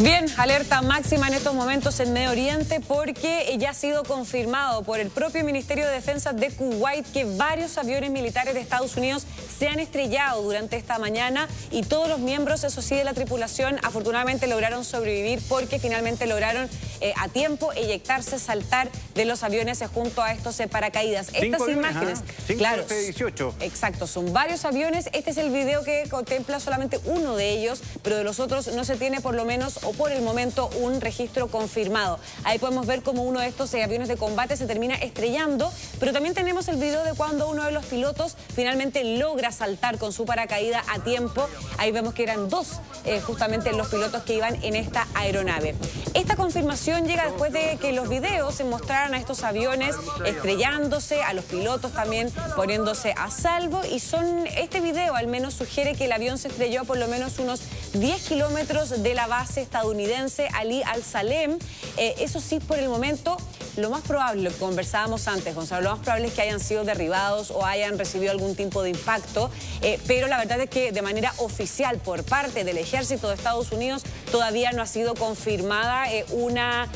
Bien, alerta máxima en estos momentos en Medio Oriente porque ya ha sido confirmado por el propio Ministerio de Defensa de Kuwait que varios aviones militares de Estados Unidos se han estrellado durante esta mañana y todos los miembros, eso sí, de la tripulación afortunadamente lograron sobrevivir porque finalmente lograron a tiempo eyectarse, saltar de los aviones junto a estos paracaídas. Estas imágenes, claro, F-18. Exacto, son varios aviones. Este es el video que contempla solamente uno de ellos, pero de los otros no se tiene por lo menos o por el momento un registro confirmado. Ahí podemos ver cómo uno de estos aviones de combate se termina estrellando, pero también tenemos el video de cuando uno de los pilotos finalmente logra saltar con su paracaídas a tiempo. Ahí vemos que eran dos justamente los pilotos que iban en esta aeronave. Esta confirmación llega después de que los videos se mostraran a estos aviones estrellándose, a los pilotos también poniéndose a salvo, y este video al menos sugiere que el avión se estrelló a por lo menos unos 10 kilómetros de la base estadounidense Ali Al-Salem. Eso sí, por el momento, lo más probable, lo que conversábamos antes, Gonzalo, lo más probable es que hayan sido derribados o hayan recibido algún tipo de impacto, pero la verdad es que de manera oficial por parte del Ejército de Estados Unidos todavía no ha sido confirmada una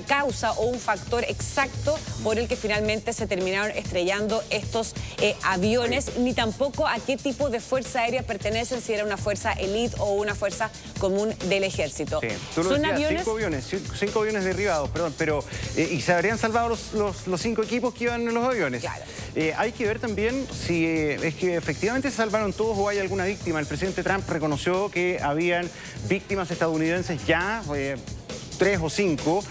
causa o un factor exacto por el que finalmente se terminaron estrellando estos aviones, ni tampoco a qué tipo de fuerza aérea pertenecen, si era una fuerza elite o una fuerza común del ejército. Sí. Tú lo Son decías, aviones... cinco aviones derribados, perdón, pero y se habrían salvado los 5 equipos que iban en los aviones. Claro. Hay que ver también si es que efectivamente se salvaron todos o hay alguna víctima. El presidente Trump reconoció que habían víctimas estadounidenses ya, 3 o 5.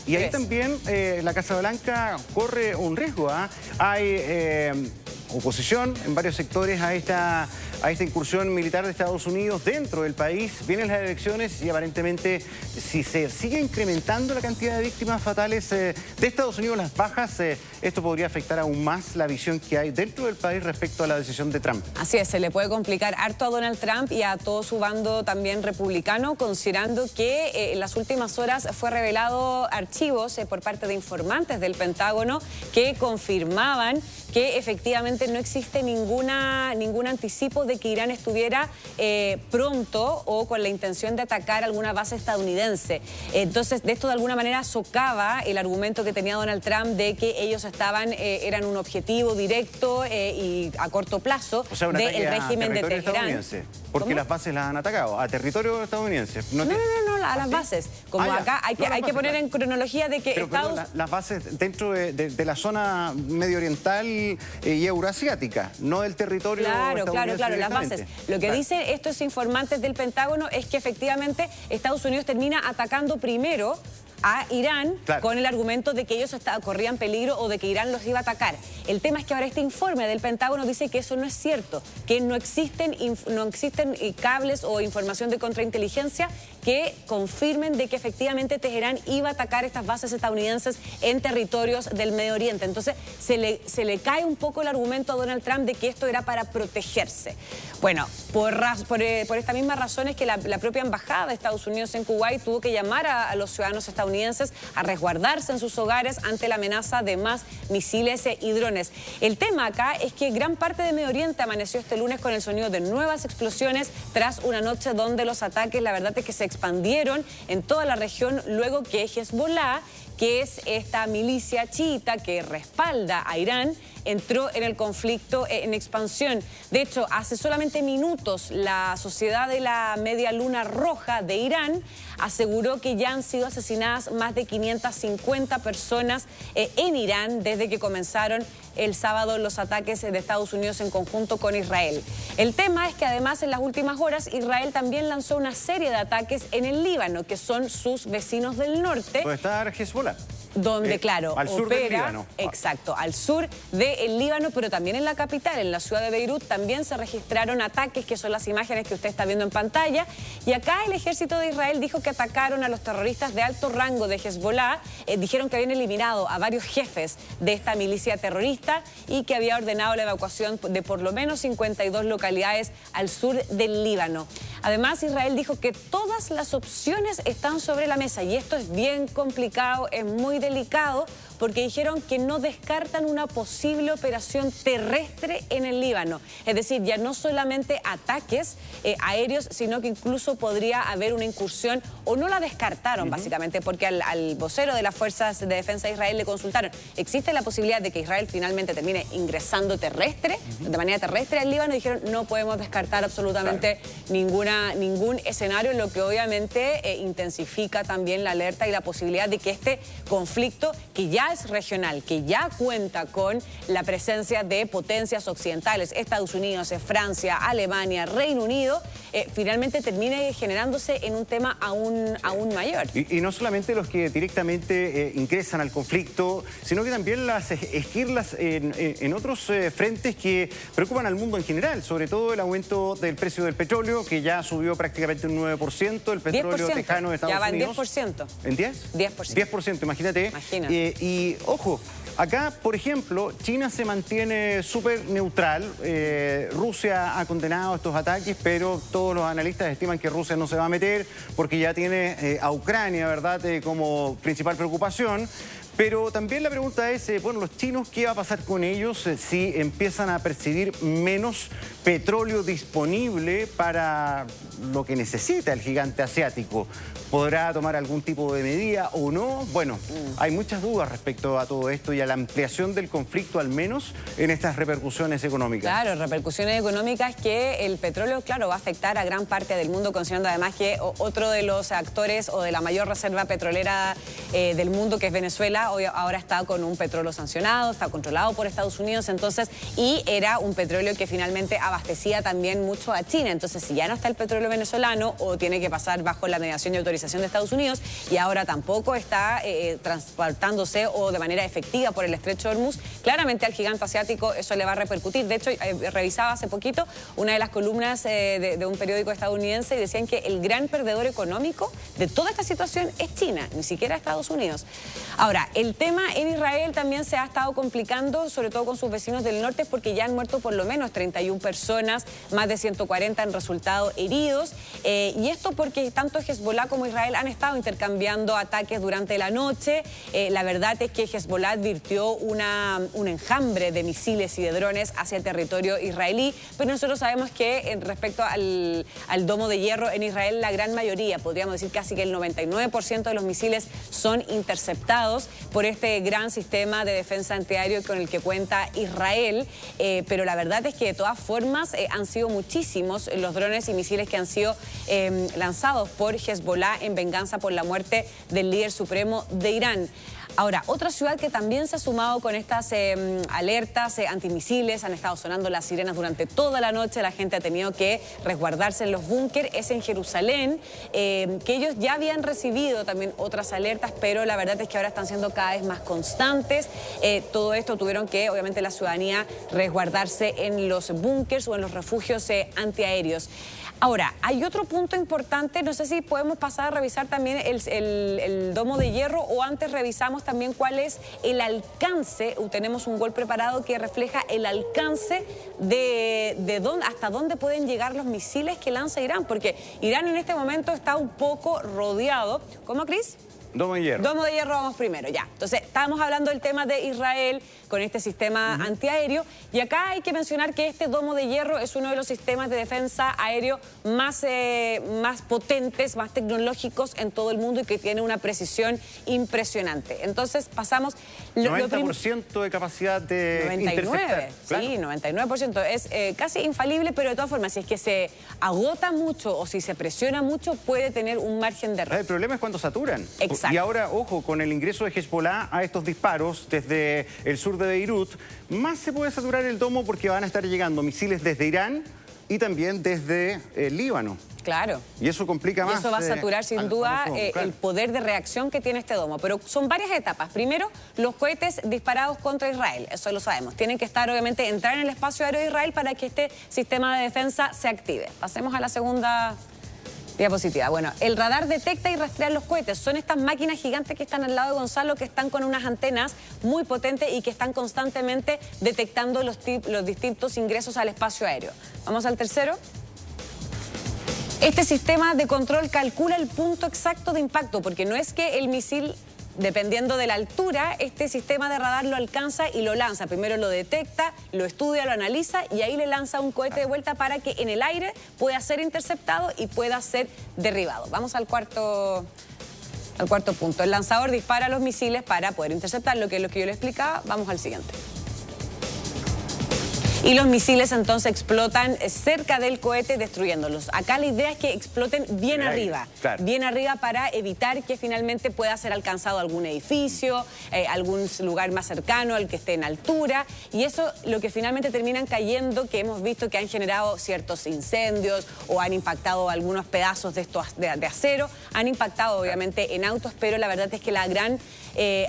Y ahí también la Casa Blanca corre un riesgo. Hay oposición en varios sectores a esta incursión militar de Estados Unidos dentro del país. Vienen las elecciones y aparentemente si se sigue incrementando la cantidad de víctimas fatales de Estados Unidos, las bajas, esto podría afectar aún más la visión que hay dentro del país respecto a la decisión de Trump. Así es, se le puede complicar harto a Donald Trump y a todo su bando también republicano, considerando que en las últimas horas fue revelado archivos por parte de informantes del Pentágono que confirmaban que efectivamente no existe ningún anticipo de que Irán estuviera pronto o con la intención de atacar alguna base estadounidense. Entonces, de esto de alguna manera socava el argumento que tenía Donald Trump de que ellos eran un objetivo directo y a corto plazo del régimen de Teherán. Porque las bases las han atacado, a territorio estadounidense. No, a las bases. Como acá hay que poner en cronología de que las bases dentro de la zona medio oriental y euroasiática, no del territorio estadounidense. Claro, las bases. Lo que dicen estos informantes del Pentágono es que efectivamente Estados Unidos termina atacando primero a Irán con el argumento de que ellos corrían peligro o de que Irán los iba a atacar. El tema es que ahora este informe del Pentágono dice que eso no es cierto, que no existen cables o información de contrainteligencia que confirmen de que efectivamente Teherán iba a atacar estas bases estadounidenses en territorios del Medio Oriente. Entonces se le cae un poco el argumento a Donald Trump de que esto era para protegerse. Bueno, por esta misma razón es que la propia embajada de Estados Unidos en Kuwait tuvo que llamar a los ciudadanos estadounidenses a resguardarse en sus hogares ante la amenaza de más misiles y drones. El tema acá es que gran parte de Medio Oriente amaneció este lunes con el sonido de nuevas explosiones tras una noche donde los ataques, la verdad es que se expandieron en toda la región luego que Hezbollah, que es esta milicia chiita que respalda a Irán, entró en el conflicto en expansión. De hecho, hace solamente minutos la Sociedad de la Media Luna Roja de Irán aseguró que ya han sido asesinadas más de 550 personas en Irán desde que comenzaron el sábado los ataques de Estados Unidos en conjunto con Israel. El tema es que además en las últimas horas Israel también lanzó una serie de ataques en el Líbano, que son sus vecinos del norte. ¿Dónde está Hezbollah? Donde, claro, al sur del Líbano. Exacto, al sur del Líbano, pero también en la capital, en la ciudad de Beirut, también se registraron ataques, que son las imágenes que usted está viendo en pantalla. Y acá el ejército de Israel dijo que atacaron a los terroristas de alto rango de Hezbollah. Dijeron que habían eliminado a varios jefes de esta milicia terrorista y que había ordenado la evacuación de por lo menos 52 localidades al sur del Líbano. Además, Israel dijo que todas las opciones están sobre la mesa y esto es bien complicado, es muy delicado porque dijeron que no descartan una posible operación terrestre en el Líbano. Es decir, ya no solamente ataques aéreos, sino que incluso podría haber una incursión, o no la descartaron básicamente, porque al vocero de las Fuerzas de Defensa de Israel le consultaron, ¿existe la posibilidad de que Israel finalmente termine ingresando de manera terrestre al Líbano? Y dijeron, no podemos descartar absolutamente ningún escenario, lo que obviamente intensifica también la alerta y la posibilidad de que este conflicto, que ya es regional, que ya cuenta con la presencia de potencias occidentales, Estados Unidos, Francia, Alemania, Reino Unido, finalmente termine generándose en un tema aún mayor. Y no solamente los que directamente ingresan al conflicto, sino que también las esquirlas en otros frentes que preocupan al mundo en general, sobre todo el aumento del precio del petróleo, que ya subió prácticamente un 9%, el petróleo 10%, tejano de Estados Unidos. Ya va en 10%. ¿En 10? 10%. 10%, imagínate. Y ojo, acá, por ejemplo, China se mantiene súper neutral. Rusia ha condenado estos ataques, pero todos los analistas estiman que Rusia no se va a meter porque ya tiene a Ucrania, ¿verdad?, como principal preocupación. Pero también la pregunta es, bueno, los chinos, ¿qué va a pasar con ellos si empiezan a percibir menos petróleo disponible para lo que necesita el gigante asiático? ¿Podrá tomar algún tipo de medida o no? Bueno, hay muchas dudas respecto a todo esto y a la ampliación del conflicto, al menos en estas repercusiones económicas. Claro, repercusiones económicas que el petróleo, claro, va a afectar a gran parte del mundo, considerando además que otro de los actores o de la mayor reserva petrolera del mundo, que es Venezuela, hoy ahora está con un petróleo sancionado, está controlado por Estados Unidos, entonces, y era un petróleo que finalmente abastecía también mucho a China. Entonces, si ya no está el petróleo venezolano, o tiene que pasar bajo la mediación y autorización de Estados Unidos, y ahora tampoco está transportándose o de manera efectiva por el estrecho de Hormuz, claramente al gigante asiático eso le va a repercutir. De hecho, revisaba hace poquito una de las columnas de un periódico estadounidense y decían que el gran perdedor económico de toda esta situación es China, ni siquiera Estados Unidos. Ahora, el tema en Israel también se ha estado complicando, sobre todo con sus vecinos del norte, porque ya han muerto por lo menos 31 personas, más de 140 han resultado heridos, y esto porque tanto Hezbollah como Israel han estado intercambiando ataques durante la noche. La verdad es que Hezbollah advirtió un enjambre de misiles y de drones hacia el territorio israelí, pero nosotros sabemos que respecto al domo de hierro en Israel, la gran mayoría, podríamos decir casi que el 99% de los misiles son interceptados por este gran sistema de defensa antiaéreo con el que cuenta Israel, pero la verdad es que de todas formas han sido muchísimos los drones y misiles que han sido lanzados por Hezbollah en venganza por la muerte del líder supremo de Irán. Ahora, otra ciudad que también se ha sumado con estas alertas antimisiles, han estado sonando las sirenas durante toda la noche, la gente ha tenido que resguardarse en los búnker, es en Jerusalén, que ellos ya habían recibido también otras alertas, pero la verdad es que ahora están siendo cada vez más constantes. Todo esto tuvieron que, obviamente, la ciudadanía resguardarse en los búnkers o en los refugios antiaéreos. Ahora, hay otro punto importante, no sé si podemos pasar a revisar también el domo de hierro, o antes revisamos también cuál es el alcance. Tenemos un gol preparado que refleja el alcance de hasta dónde pueden llegar los misiles que lanza Irán, porque Irán en este momento está un poco rodeado. ¿Cómo, Cris? Domo de hierro. Domo de hierro vamos primero, ya. Entonces, estábamos hablando del tema de Israel con este sistema antiaéreo, y acá hay que mencionar que este domo de hierro es uno de los sistemas de defensa aéreo más potentes, más tecnológicos en todo el mundo, y que tiene una precisión impresionante. Entonces, pasamos... 90% de capacidad de 99, claro. Sí, 99%. Es casi infalible, pero de todas formas, si es que se agota mucho o si se presiona mucho, puede tener un margen de error. El problema es cuando saturan. Exacto. Y ahora, ojo, con el ingreso de Hezbollah a estos disparos desde el sur de Beirut, más se puede saturar el domo, porque van a estar llegando misiles desde Irán y también desde el Líbano. Claro. Y eso complica más. Y eso va a saturar sin duda claro, el poder de reacción que tiene este domo. Pero son varias etapas. Primero, los cohetes disparados contra Israel. Eso lo sabemos. Tienen que estar, obviamente, entrar en el espacio aéreo de Israel para que este sistema de defensa se active. Pasemos a la segunda diapositiva. Bueno, el radar detecta y rastrea los cohetes. Son estas máquinas gigantes que están al lado de Gonzalo, que están con unas antenas muy potentes y que están constantemente detectando los distintos ingresos al espacio aéreo. Vamos al tercero. Este sistema de control calcula el punto exacto de impacto, porque no es que el misil dependiendo de la altura, este sistema de radar lo alcanza y lo lanza. Primero lo detecta, lo estudia, lo analiza y ahí le lanza un cohete de vuelta para que en el aire pueda ser interceptado y pueda ser derribado. Vamos al cuarto punto. El lanzador dispara los misiles para poder interceptarlo, que es lo que yo le explicaba. Vamos al siguiente. Y los misiles entonces explotan cerca del cohete destruyéndolos. Acá la idea es que exploten bien arriba, bien arriba para evitar que finalmente pueda ser alcanzado algún edificio, algún lugar más cercano al que esté en altura. Y eso lo que finalmente terminan cayendo, que hemos visto que han generado ciertos incendios o han impactado algunos pedazos de acero, han impactado obviamente en autos, pero la verdad es que la gran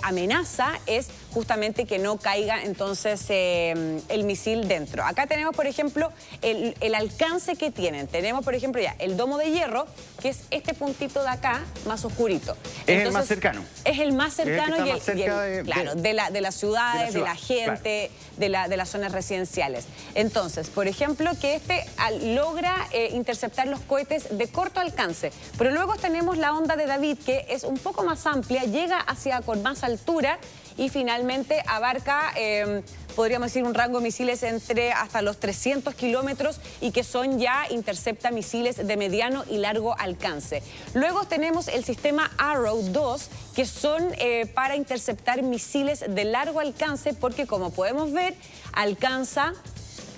amenaza es justamente que no caiga entonces el misil dentro. Acá tenemos, por ejemplo, el alcance que tienen. Tenemos, por ejemplo, ya el domo de hierro, que es este puntito de acá, más oscurito. Es el más cercano. Es el más cercano de las ciudades, de la gente, de las zonas residenciales. Entonces, por ejemplo, que este logra interceptar los cohetes de corto alcance. Pero luego tenemos la onda de David, que es un poco más amplia, llega con más altura y finalmente abarca, podríamos decir, un rango de misiles entre hasta los 300 kilómetros y que intercepta misiles de mediano y largo alcance. Luego tenemos el sistema Arrow 2, que son para interceptar misiles de largo alcance porque, como podemos ver, alcanza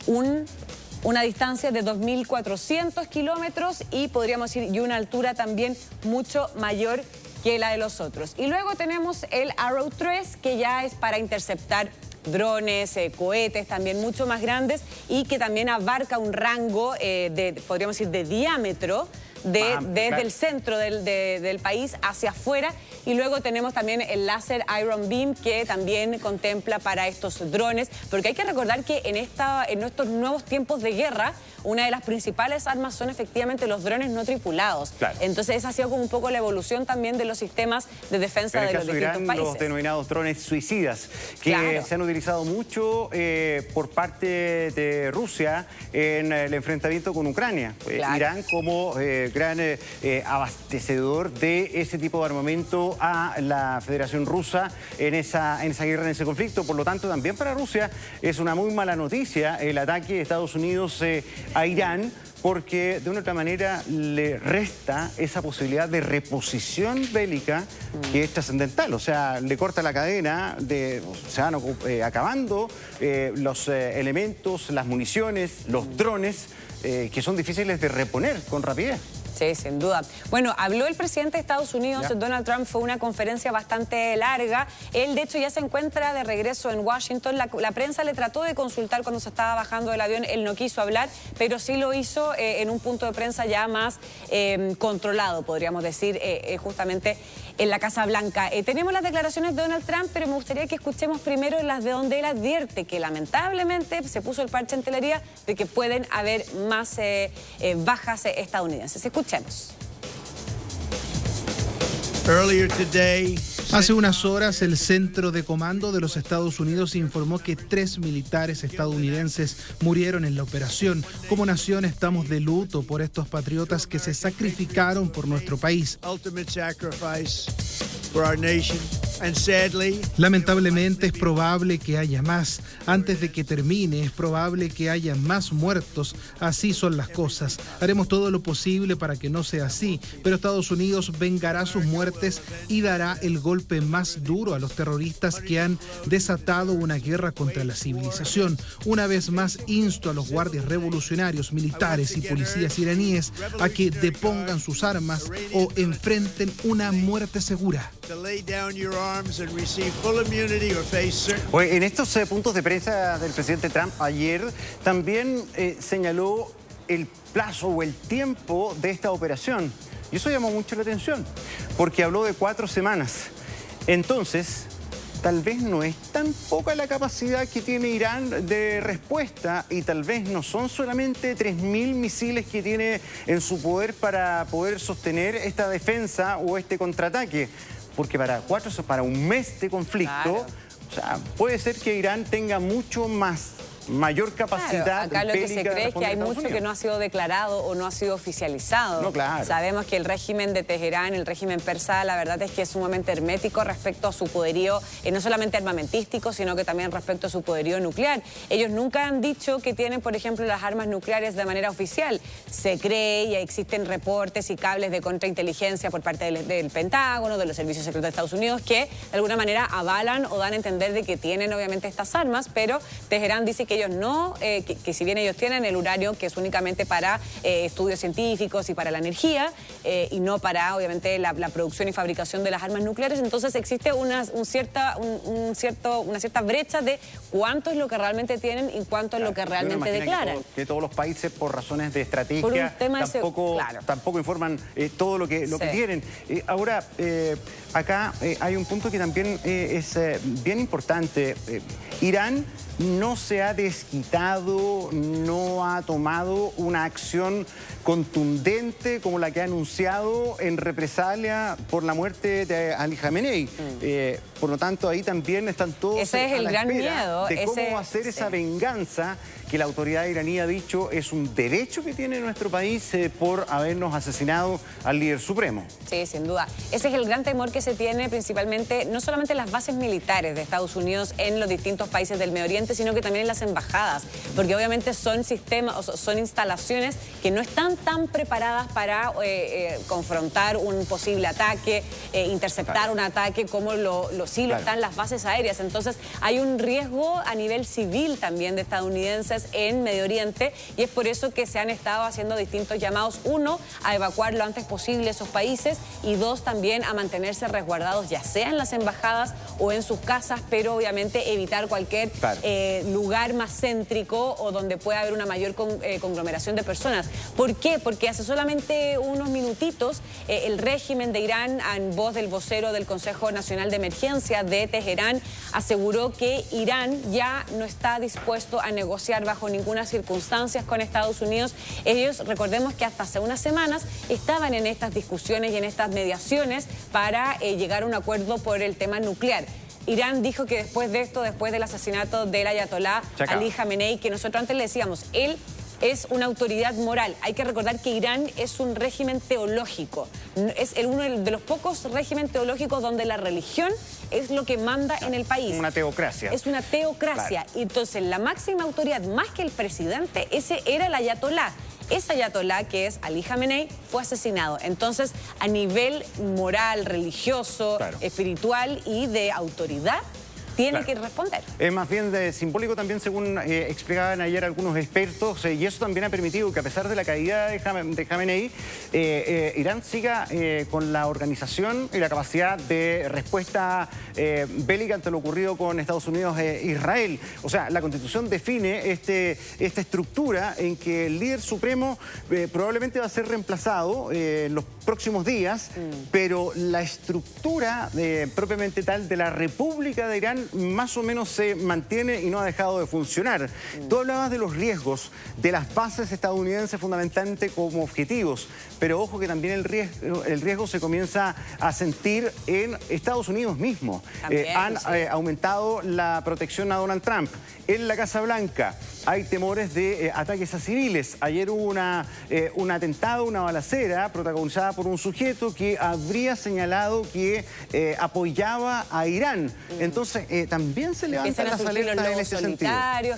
una distancia de 2.400 kilómetros y podríamos decir, y una altura también mucho mayor que la de los otros. Y luego tenemos el Arrow 3, que ya es para interceptar drones, cohetes también mucho más grandes y que también abarca un rango podríamos decir, de diámetro desde el centro del país hacia afuera. Y luego tenemos también el láser Iron Beam, que también contempla para estos drones, porque hay que recordar que en estos nuevos tiempos de guerra, una de las principales armas son efectivamente los drones no tripulados. Entonces esa ha sido como un poco la evolución también de los sistemas de defensa de los distintos países. Los denominados drones suicidas, que se han utilizado mucho por parte de Rusia en el enfrentamiento con Ucrania. Irán como gran abastecedor de ese tipo de armamento a la Federación Rusa en esa guerra, en ese conflicto. Por lo tanto, también para Rusia es una muy mala noticia el ataque de Estados Unidos a Irán, porque de una u otra manera le resta esa posibilidad de reposición bélica que es trascendental. O sea, le corta la cadena, se van acabando los elementos, las municiones, los drones, que son difíciles de reponer con rapidez. Sí, sin duda. Bueno, habló el presidente de Estados Unidos, Donald Trump, fue una conferencia bastante larga. Él, de hecho, ya se encuentra de regreso en Washington. La prensa le trató de consultar cuando se estaba bajando del avión. Él no quiso hablar, pero sí lo hizo en un punto de prensa ya más controlado, podríamos decir, justamente en la Casa Blanca. Tenemos las declaraciones de Donald Trump, pero me gustaría que escuchemos primero las de donde él advierte que lamentablemente se puso el parche en telería de que pueden haber más bajas estadounidenses. Escuchemos. Hace unas horas, el Centro de Comando de los Estados Unidos informó que 3 militares estadounidenses murieron en la operación. Como nación estamos de luto por estos patriotas que se sacrificaron por nuestro país. Lamentablemente es probable que haya más. Antes de que termine es probable que haya más muertos. Así son las cosas. Haremos todo lo posible para que no sea así, pero Estados Unidos vengará sus muertes y dará el golpe más duro a los terroristas que han desatado una guerra contra la civilización. Una vez más insto a los guardias revolucionarios, militares y policías iraníes a que depongan sus armas o enfrenten una muerte segura. En estos puntos de prensa del presidente Trump ayer también señaló el plazo o el tiempo de esta operación. Y eso llamó mucho la atención, porque habló de 4 semanas. Entonces, tal vez no es tan poca la capacidad que tiene Irán de respuesta y tal vez no son solamente 3.000 misiles que tiene en su poder para poder sostener esta defensa o este contraataque. Porque para un mes de conflicto, o sea, puede ser que Irán tenga mucho más mayor capacidad. Claro, acá lo que se cree es que hay mucho que no ha sido declarado o no ha sido oficializado. No, claro. Sabemos que el régimen de Teherán, el régimen persa, la verdad es que es sumamente hermético respecto a su poderío, no solamente armamentístico, sino que también respecto a su poderío nuclear. Ellos nunca han dicho que tienen, por ejemplo, las armas nucleares de manera oficial. Se cree y existen reportes y cables de contrainteligencia por parte del Pentágono, de los servicios secretos de Estados Unidos, que de alguna manera avalan o dan a entender de que tienen obviamente estas armas, pero Teherán dice que ellos no, que si bien ellos tienen el uranio, que es únicamente para estudios científicos y para la energía, y no para obviamente la producción y fabricación de las armas nucleares, entonces existe una cierta brecha de cuánto es lo que realmente tienen y cuánto es lo que realmente declaran. Que todos los países, por razones de estrategia, tampoco informan todo lo que tienen. Ahora, acá hay un punto que también es bien importante. Irán no se ha desquitado, no ha tomado una acción contundente como la que ha anunciado en represalia por la muerte de Ali Khamenei. Por lo tanto, ahí también están todos ese es el gran miedo de cómo hacer esa venganza que la autoridad iraní ha dicho es un derecho que tiene nuestro país por habernos asesinado al líder supremo. Sí, sin duda. Ese es el gran temor que se tiene principalmente, no solamente en las bases militares de Estados Unidos en los distintos países del Medio Oriente, sino que también en las embajadas, porque obviamente son sistemas, son instalaciones que no están tan preparadas para confrontar un posible ataque, interceptar un ataque como sí lo están las bases aéreas. Entonces hay un riesgo a nivel civil también de estadounidenses en Medio Oriente, y es por eso que se han estado haciendo distintos llamados, uno, a evacuar lo antes posible esos países, y dos, también a mantenerse resguardados, ya sea en las embajadas o en sus casas, pero obviamente evitar cualquier lugar más céntrico o donde pueda haber una mayor conglomeración de personas. ¿Por qué? Porque hace solamente unos minutitos el régimen de Irán, en voz del vocero del Consejo Nacional de Emergencia de Teherán, aseguró que Irán ya no está dispuesto a negociar bajo ninguna circunstancia con Estados Unidos. Ellos, recordemos que hasta hace unas semanas estaban en estas discusiones y en estas mediaciones para llegar a un acuerdo por el tema nuclear. Irán dijo que después de esto, después del asesinato del ayatolá Ali Khamenei, que nosotros antes le decíamos, él es una autoridad moral. Hay que recordar que Irán es un régimen teológico. Es uno de los pocos regímenes teológicos donde la religión es lo que manda en el país. Una teocracia. Es una teocracia. Claro. Y entonces la máxima autoridad, más que el presidente, ese era el ayatolá. Ese ayatolá, que es Ali Khamenei, fue asesinado. Entonces, a nivel moral, religioso, espiritual y de autoridad, tiene que responder. Es más bien simbólico también, según explicaban ayer algunos expertos, y eso también ha permitido que, a pesar de la caída de Khamenei, Irán siga con la organización y la capacidad de respuesta bélica ante lo ocurrido con Estados Unidos e Israel. O sea, la Constitución define esta estructura en que el líder supremo probablemente va a ser reemplazado en los próximos días, pero la estructura propiamente tal de la República de Irán más o menos se mantiene y no ha dejado de funcionar. Tú hablabas de los riesgos, de las bases estadounidenses fundamentalmente como objetivos, pero ojo que también el riesgo se comienza a sentir en Estados Unidos mismo. Han aumentado la protección a Donald Trump. En la Casa Blanca hay temores de ataques a civiles. Ayer hubo un atentado, una balacera protagonizada por un sujeto que habría señalado que apoyaba a Irán. Entonces, también se levantan las alertas en ese sentido.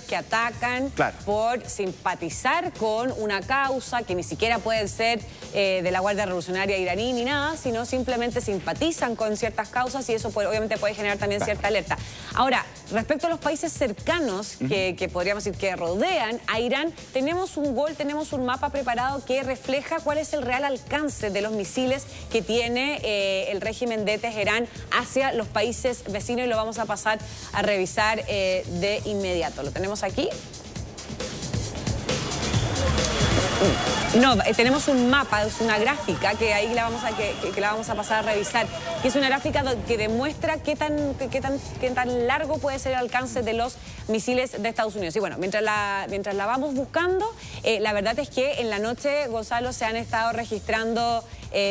Que atacan por simpatizar con una causa que ni siquiera pueden ser de la Guardia Revolucionaria iraní ni nada, sino simplemente simpatizan con ciertas causas, y eso obviamente puede generar también cierta alerta. Ahora, respecto a los países cercanos que podríamos decir que rodean a Irán, tenemos un mapa preparado que refleja cuál es el real alcance de los misiles que tiene el régimen de Teherán hacia los países vecinos, y lo vamos a pasar a revisar de inmediato. ¿Lo tenemos aquí? No, tenemos un mapa, es una gráfica que ahí la vamos a pasar a revisar, que es una gráfica que demuestra qué tan largo puede ser el alcance de los misiles de Estados Unidos. Y bueno, mientras la vamos buscando, la verdad es que en la noche, Gonzalo, se han estado registrando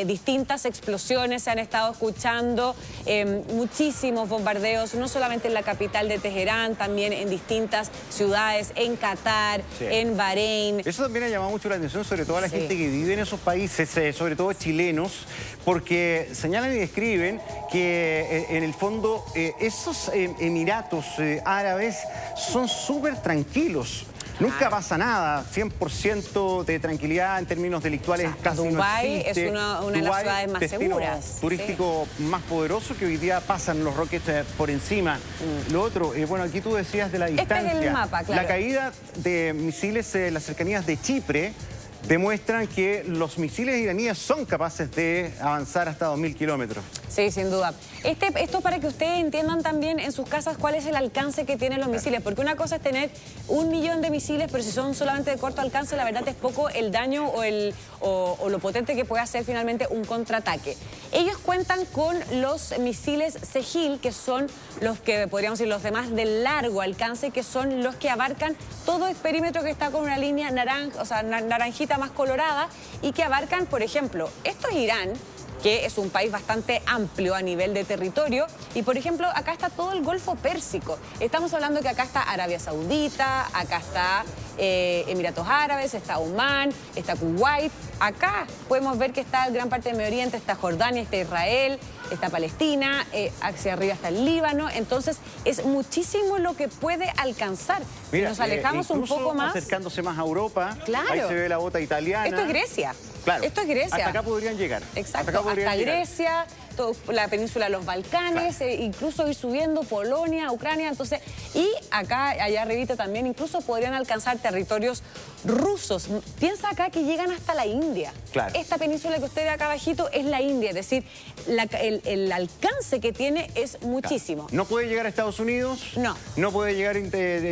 distintas explosiones se han estado escuchando, muchísimos bombardeos, no solamente en la capital de Teherán, también en distintas ciudades, en Qatar, en Bahrein. Eso también ha llamado mucho la atención, sobre todo a la gente que vive en esos países, sobre todo chilenos, porque señalan y describen que en el fondo esos Emiratos Árabes son súper tranquilos. Nunca pasa nada, 100% de tranquilidad en términos delictuales, casi Dubái no existe. es una de las ciudades más seguras. Turístico más poderoso que hoy día pasan los rockets por encima. Lo otro, bueno, aquí tú decías de la distancia. Este es el mapa, claro. La caída de misiles en las cercanías de Chipre demuestran que los misiles iraníes son capaces de avanzar hasta 2.000 kilómetros. Sí, sin duda. Esto para que ustedes entiendan también en sus casas cuál es el alcance que tienen los misiles, porque una cosa es tener 1 millón de misiles, pero si son solamente de corto alcance, la verdad es poco el daño o lo potente que puede hacer finalmente un contraataque. Ellos cuentan con los misiles Segil, que son los que podríamos decir los demás de largo alcance, que son los que abarcan todo el perímetro que está con una línea naranja, o sea, naranjita más colorada, y que abarcan, por ejemplo, esto es Irán, que es un país bastante amplio a nivel de territorio, y por ejemplo acá está todo el Golfo Pérsico. Estamos hablando que acá está Arabia Saudita, acá está Emiratos Árabes, está Omán, está Kuwait. Acá podemos ver que está gran parte del Medio Oriente, está Jordania, está Israel, está Palestina, hacia arriba está el Líbano. Entonces es muchísimo lo que puede alcanzar. Mira, si nos alejamos un poco más, acercándose más a Europa, claro, ahí se ve la bota italiana. Esto es Grecia. Claro. Esto es Grecia. Hasta acá podrían llegar. Exacto, hasta Grecia, la península de los Balcanes, incluso ir subiendo Polonia, Ucrania, entonces, y acá, allá arribita también, incluso podrían alcanzar territorios rusos. Piensa acá que llegan hasta la India. Claro. Esta península que usted ve acá abajito es la India, es decir, el alcance que tiene es muchísimo. Claro. No puede llegar a Estados Unidos, no puede llegar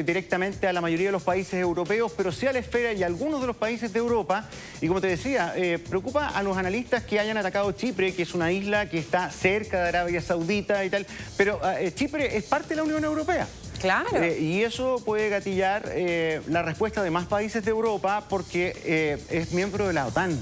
directamente a la mayoría de los países europeos, pero sí a la esfera y a algunos de los países de Europa, y como te decía, preocupa a los analistas que hayan atacado Chipre, que es una isla que está cerca de Arabia Saudita y tal, pero Chipre es parte de la Unión Europea. Claro. Y eso puede gatillar la respuesta de más países de Europa porque es miembro de la OTAN.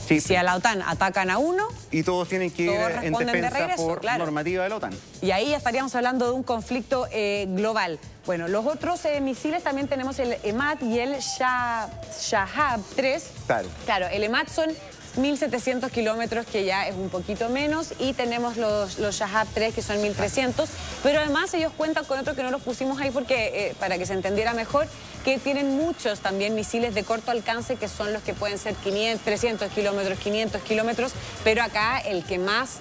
Sí, si a la OTAN atacan a uno, y todos tienen que ir en defensa por normativa de la OTAN. Y ahí ya estaríamos hablando de un conflicto global. Bueno, los otros misiles también tenemos el EMAD y el Shahab 3. Claro. Claro, el EMAD son 1.700 kilómetros, que ya es un poquito menos, y tenemos los Shahab 3, que son 1.300, pero además ellos cuentan con otro que no los pusimos ahí porque para que se entendiera mejor, que tienen muchos también misiles de corto alcance, que son los que pueden ser 300 kilómetros, 500 kilómetros, pero acá el que más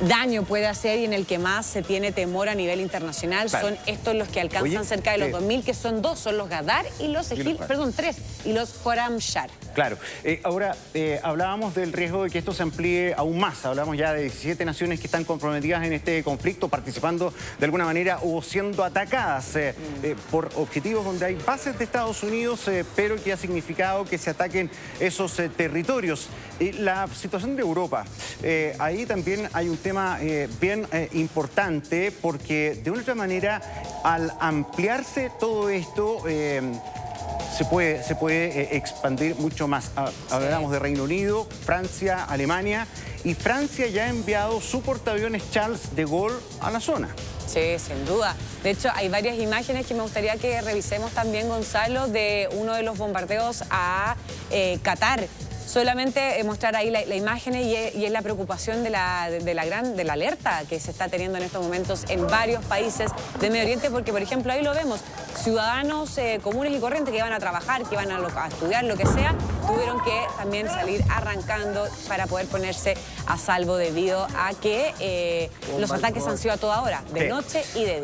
daño puede hacer y en el que más se tiene temor a nivel internacional son estos los que alcanzan cerca de los 2.000, que son dos, son los Gadar y los Segil, perdón, 3, y los Khorramshahr. Claro. Ahora, hablábamos del riesgo de que esto se amplíe aún más. Hablamos ya de 17 naciones que están comprometidas en este conflicto, participando de alguna manera o siendo atacadas por objetivos donde hay bases de Estados Unidos, pero que ha significado que se ataquen esos territorios. La situación de Europa, ahí también hay un tema bien importante, porque de una otra manera, al ampliarse todo esto, se puede expandir mucho más. Hablamos de Reino Unido, Francia, Alemania, y Francia ya ha enviado su portaaviones Charles de Gaulle a la zona. Sí, sin duda. De hecho, hay varias imágenes que me gustaría que revisemos también, Gonzalo, de uno de los bombardeos a Qatar. Solamente mostrar ahí la imagen y es la preocupación de la alerta que se está teniendo en estos momentos en varios países de Medio Oriente, porque, por ejemplo, ahí lo vemos, ciudadanos comunes y corrientes que iban a trabajar, que iban a estudiar, lo que sea, tuvieron que también salir arrancando para poder ponerse a salvo debido a que los ataques han sido a toda hora, de noche y de día.